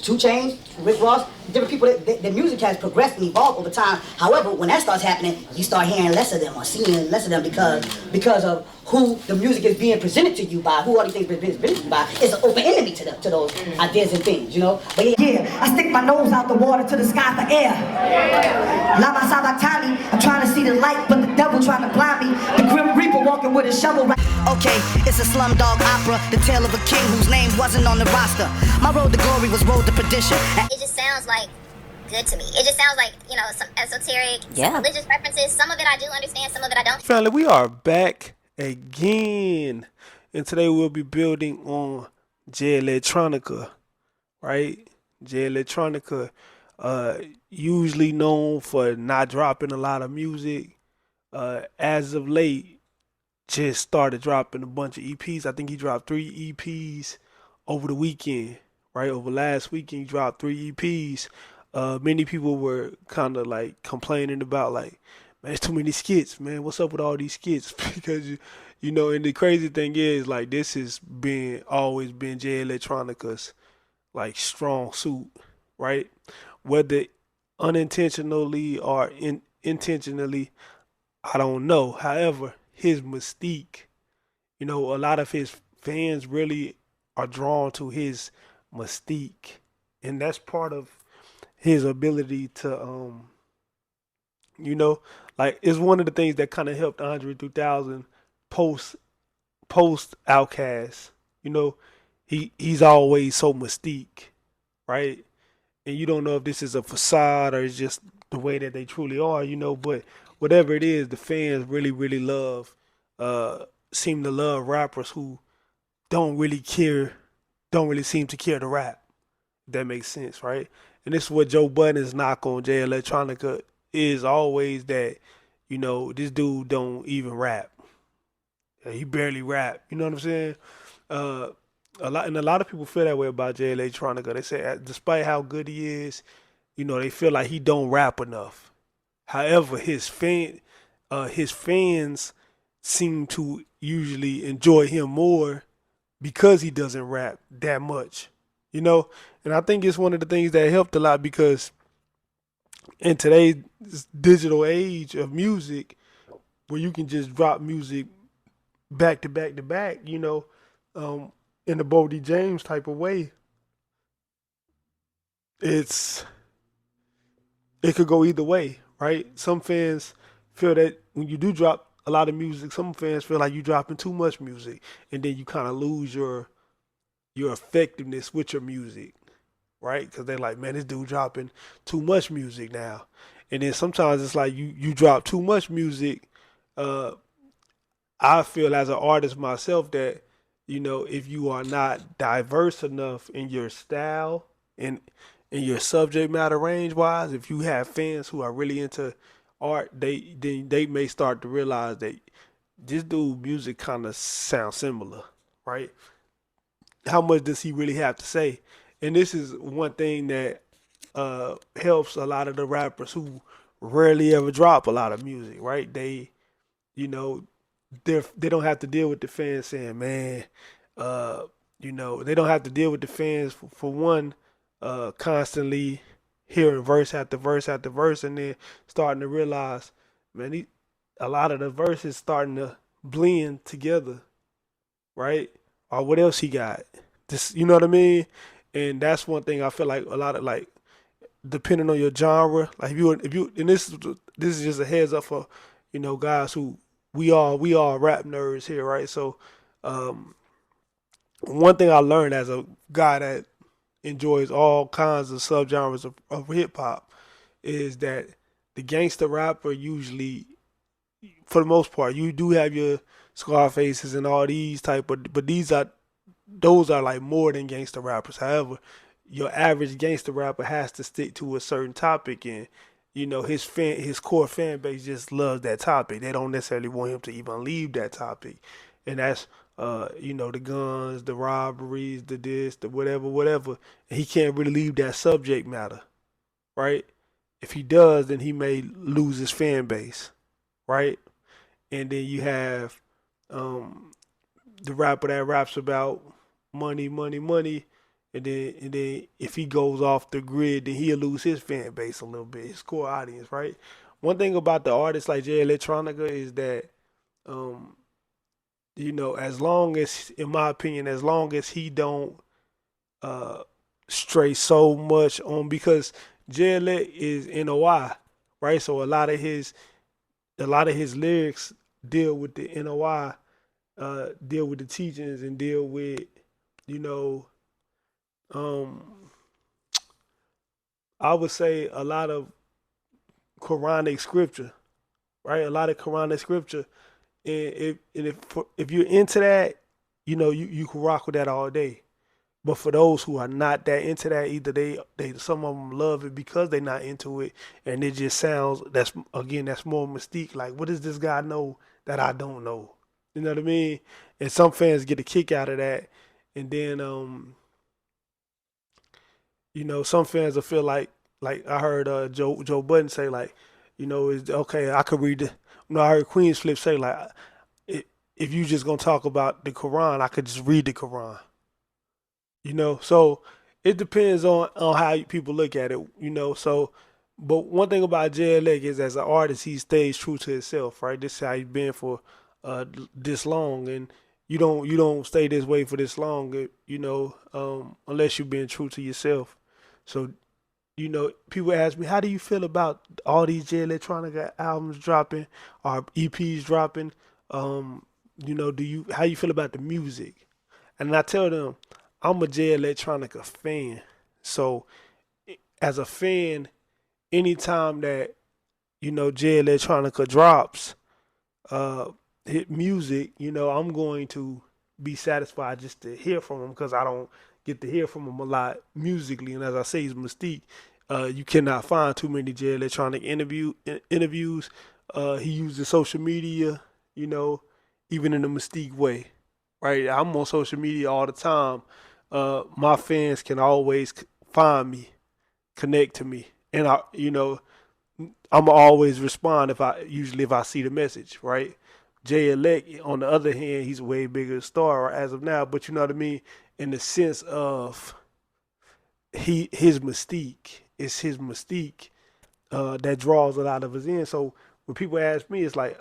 2 Chainz, Rick Ross, different people. Their music has progressed and evolved over time. However, when that starts happening, you start hearing less of them or seeing less of them because of who the music is being presented to you by, who all these things being presented to you by. It's an open enemy to those ideas and things, you know. But yeah, I stick my nose out the water to the sky for air. Lama Sabatani, I'm trying to see the light, but the devil trying to blind me. The Grim Reaper walking with a shovel. Okay, it's a slumdog opera, the tale of a king whose name wasn't on the roster. My road to glory was road to perdition. It just sounds like good to me. It just sounds like, you know, some esoteric, some religious references. Some of it I do understand, some of it I don't. Family, we are back again, and today we'll be building on J Electronica, right? J Electronica, usually known for not dropping a lot of music. As of late, just started dropping a bunch of EPs. I think he dropped 3 EPs over the weekend, right? Over last weekend, he dropped 3 EPs. Many people were kind of like complaining about like, man, it's too many skits, man. What's up with all these skits? Because you know, and the crazy thing is like this has been always been J Electronica's like strong suit, right? Whether unintentionally or intentionally, I don't know. However, his mystique, you know, a lot of his fans really are drawn to his mystique, and that's part of his ability to, you know, like it's one of the things that kind of helped Andre 3000 post Outcast. You know, he's always so mystique, right? And you don't know if this is a facade or it's just the way that they truly are, you know. But whatever it is, the fans really love, seem to love rappers who don't really care, don't really seem to care to rap. If that makes sense, right? And this is what Joe Budden's knock on J Electronica is always that, you know, this dude don't even rap. He barely rap. You know what I'm saying? Uh, a lot of people feel that way about J Electronica. They say despite how good he is, you know, they feel like he don't rap enough. However, his fans seem to usually enjoy him more because he doesn't rap that much. You know, and I think it's one of the things that helped a lot because in today's digital age of music, where you can just drop music back to back to back, you know, in the Bodie James type of way, it could go either way, right? Some fans feel that when you do drop a lot of music, some fans feel like you're dropping too much music, and then you kind of lose your effectiveness with your music, right? Because they're like, man, this dude dropping too much music now. And then sometimes it's like you drop too much music. Uh, I feel as an artist myself that, you know, if you are not diverse enough in your style and in your subject matter range wise, if you have fans who are really into art, they may start to realize that this dude music kind of sounds similar, right? How much does he really have to say? And this is one thing that helps a lot of the rappers who rarely ever drop a lot of music, right? You know, they don't have to deal with the fans saying, man, uh, you know, they don't have to deal with the fans for one, constantly hearing verse after verse after verse, and then starting to realize, man, a lot of the verses starting to blend together, right? Or what else he got? This, you know what I mean? And that's one thing I feel like a lot of like, depending on your genre, like if you, and this is just a heads up for, you know, guys who we all rap nerds here, right? So, um, one thing I learned as a guy that enjoys all kinds of subgenres of hip hop is that the gangster rapper usually, for the most part, you do have your Scarfaces and all these type of, but those are like more than gangster rappers. However, your average gangster rapper has to stick to a certain topic, and you know his core fan base just loves that topic. They don't necessarily want him to even leave that topic, and that's you know, the guns, the robberies, the this, the whatever. And he can't really leave that subject matter, right? If he does, then he may lose his fan base, right? And then you have um, the rapper that raps about money, money, money. and then if he goes off the grid, then he'll lose his fan base a little bit, his core audience, right? One thing about the artists like J Electronica is that um, as long as, in my opinion, as long as he don't uh stray so much on, because J Elect is NOI, right? So a lot of his lyrics deal with the NOI, deal with the teachings, and deal with, you know, um, I would say a lot of Quranic scripture, right? A lot of Quranic scripture, and if you're into that, you can rock with that all day. But for those who are not that into that, either they some of them love it because they're not into it, and it just sounds, that's more mystique. Like, what does this guy know that I don't know? You know what I mean? And some fans get a kick out of that, and then some fans will feel like I heard Joe Budden say, like, it's okay. I could read the. I heard Queen's Flip say, like, if you just gonna talk about the Quran, I could just read the Quran. So it depends on how people look at it. So, but one thing about Jay Leck is, as an artist, he stays true to himself, right? This is how he's been for this long, and you don't stay this way for this long, unless you've been true to yourself. So, people ask me, how do you feel about all these J Electronica albums dropping or EPs dropping? How you feel about the music? And I tell them, I'm a J Electronica fan. So as a fan, anytime that J Electronica drops hit music, I'm going to be satisfied just to hear from him, because I don't get to hear from him a lot musically. And as I say, he's Mystique. You cannot find too many J Electronic interviews. He uses social media, you know, even in a Mystique way, right? I'm on social media all the time. My fans can always find me, connect to me, and I'm always respond if I see the message, right? Jay Elect, on the other hand, he's a way bigger star as of now, but you know what I mean, in the sense of his mystique. It's his mystique that draws a lot of us in. So when people ask me, it's like,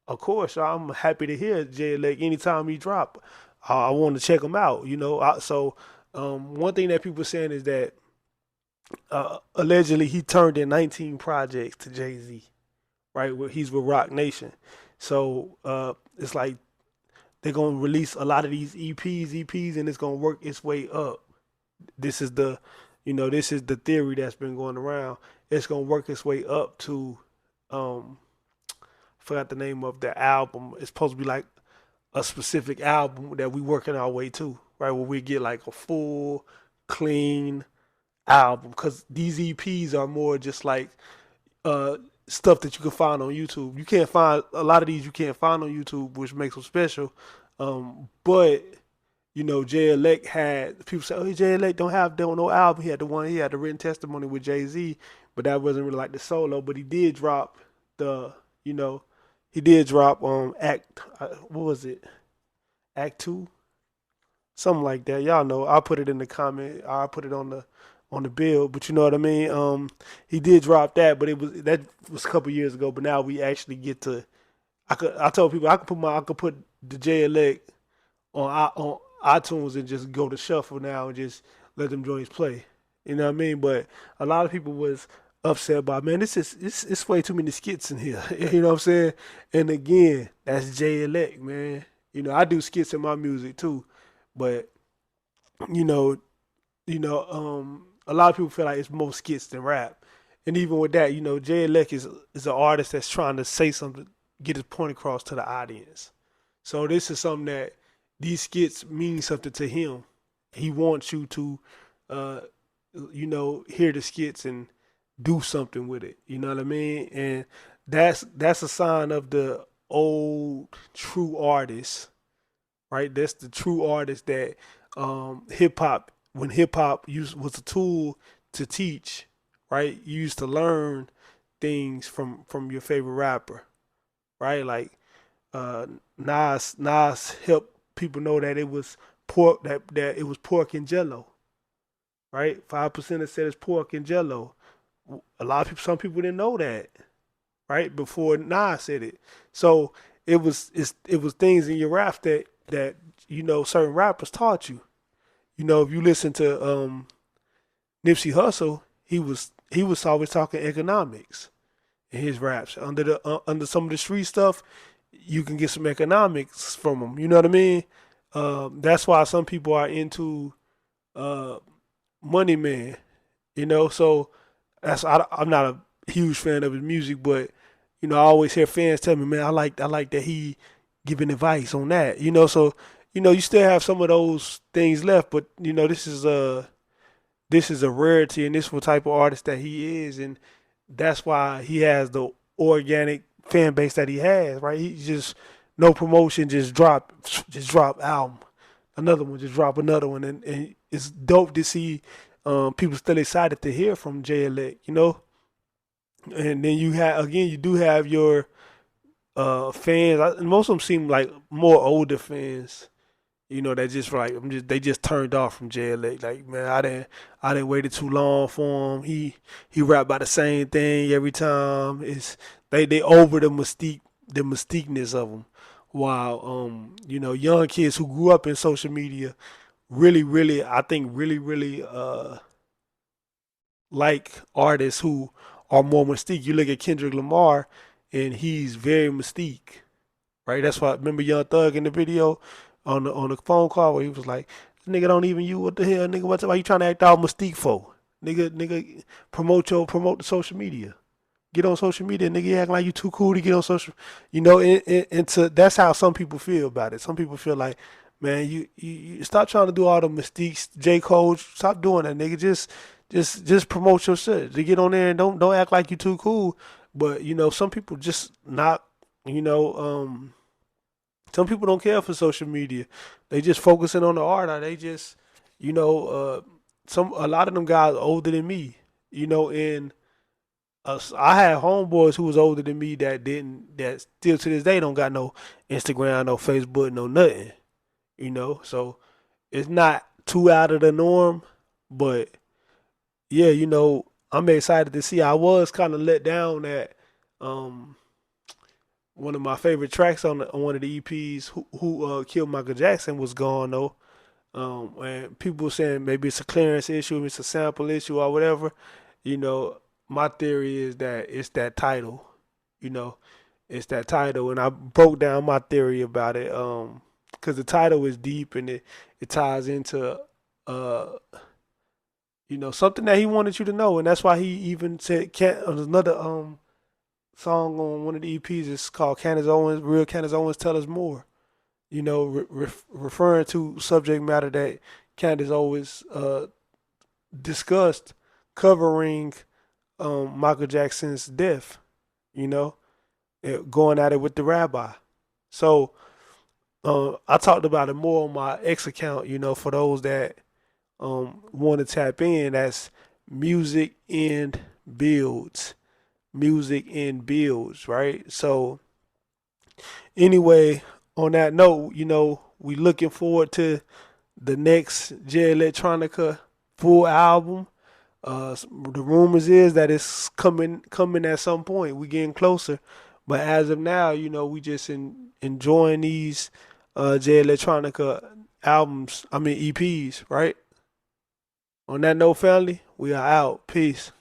of course, I'm happy to hear Jay Elect anytime he drop. I want to check him out, one thing that people saying is that allegedly he turned in 19 projects to Jay Z, right? Where he's with Rock Nation. So it's like they're gonna release a lot of these EPs, and it's gonna work its way up. This is the theory that's been going around. It's gonna work its way up to, um, forgot the name of the album. It's supposed to be like a specific album that we working our way to, right? Where we get like a full, clean album, because these EPs are more just like uh stuff that you can find on YouTube. You can't find a lot of these, you can't find on YouTube, which makes them special. But Jay Elect had people say, "Oh, Jay Elect don't no album." He had the written testimony with Jay Z, but that wasn't really like the solo. But he did drop the, you know, he did drop Act. What was it? Act 2, something like that. Y'all know. I'll put it in the comment. I'll put it on the bill. But you know what I mean. He did drop that, but that was a couple years ago. But now we actually get to. I told people I could put the J Elect on iTunes and just go to shuffle now and just let them joints play. You know what I mean? But a lot of people was upset by, man, it's way too many skits in here. You know what I'm saying? And again, that's J Elect, man. I do skits in my music too, but you know, a lot of people feel like it's more skits than rap. And even with that, Jay Elect is an artist that's trying to say something, get his point across to the audience. So this is something that these skits mean something to him. He wants you to, uh, hear the skits and do something with it. You know what I mean? And that's a sign of the old true artist, right? That's the true artist that hip hop, when hip hop was a tool to teach, right? You used to learn things from your favorite rapper, right? Like uh, Nas helped people know that it was pork and Jello, right? 5% said it's pork and jello. A lot of people, some people didn't know that, right? Before Nas said it. So it was things in your rap that certain rappers taught you. If you listen to Nipsey Hussle, he was always talking economics in his raps. Under some of the street stuff, you can get some economics from him. You know what I mean? That's why some people are into uh, Money Man. So I'm not a huge fan of his music, but I always hear fans tell me, man, I like that he giving advice on that. So you still have some of those things left, but this is a rarity, and this is what type of artist that he is, and that's why he has the organic fan base that he has. Right? He just no promotion, just drop album, another one, just drop another one, and it's dope to see people still excited to hear from J Elect. And then you do have your fans. Most of them seem like more older fans. That just like they just turned off from J Elect. Like, man, I didn't waited too long for him. He rap about the same thing every time. It's they over the mystiqueness of him. While young kids who grew up in social media really, really, I think really, really like artists who are more mystique. You look at Kendrick Lamar, and he's very mystique, right? That's why remember Young Thug in the video on the phone call where he was like, "Nigga don't even you. What the hell, nigga? Why you trying to act all mystique for? Nigga, promote the social media. Get on social media, nigga. You acting like you too cool to get on social. That's how some people feel about it. Some people feel like, man, you stop trying to do all the mystiques. J Cole, stop doing that, nigga. Just promote your shit. To get on there and don't act like you too cool. But some people just not. You know, some people don't care for social media. They just focusing on the art. Or they just, you know, a lot of them guys older than me. And I had homeboys who was older than me that still to this day don't got no Instagram, no Facebook, no nothing. So it's not too out of the norm, but yeah, I'm excited to see. I was kind of let down that um one of my favorite tracks on one of the EPs, who killed Michael Jackson, was gone though. And people were saying maybe it's a clearance issue, it's a sample issue or whatever. You know, my theory is that it's that title. You know, it's that title, and I broke down my theory about it. Because the title is deep and it ties into uh something that he wanted you to know, and that's why he even said can't another song on one of the EPs is called Candace Owens, Real Candace Owens Tell Us More. Referring to subject matter that Candace Owens discussed, covering Michael Jackson's death, you know, going at it with the rabbi. So I talked about it more on my X account, for those that want to tap in. That's music and builds. Music and builds, right? So anyway, on that note, we looking forward to the next J Electronica full album. The rumors is that it's coming at some point. We getting closer, but as of now, we just enjoying these J Electronica albums. I mean EPs, right? On that note, family, we are out. Peace.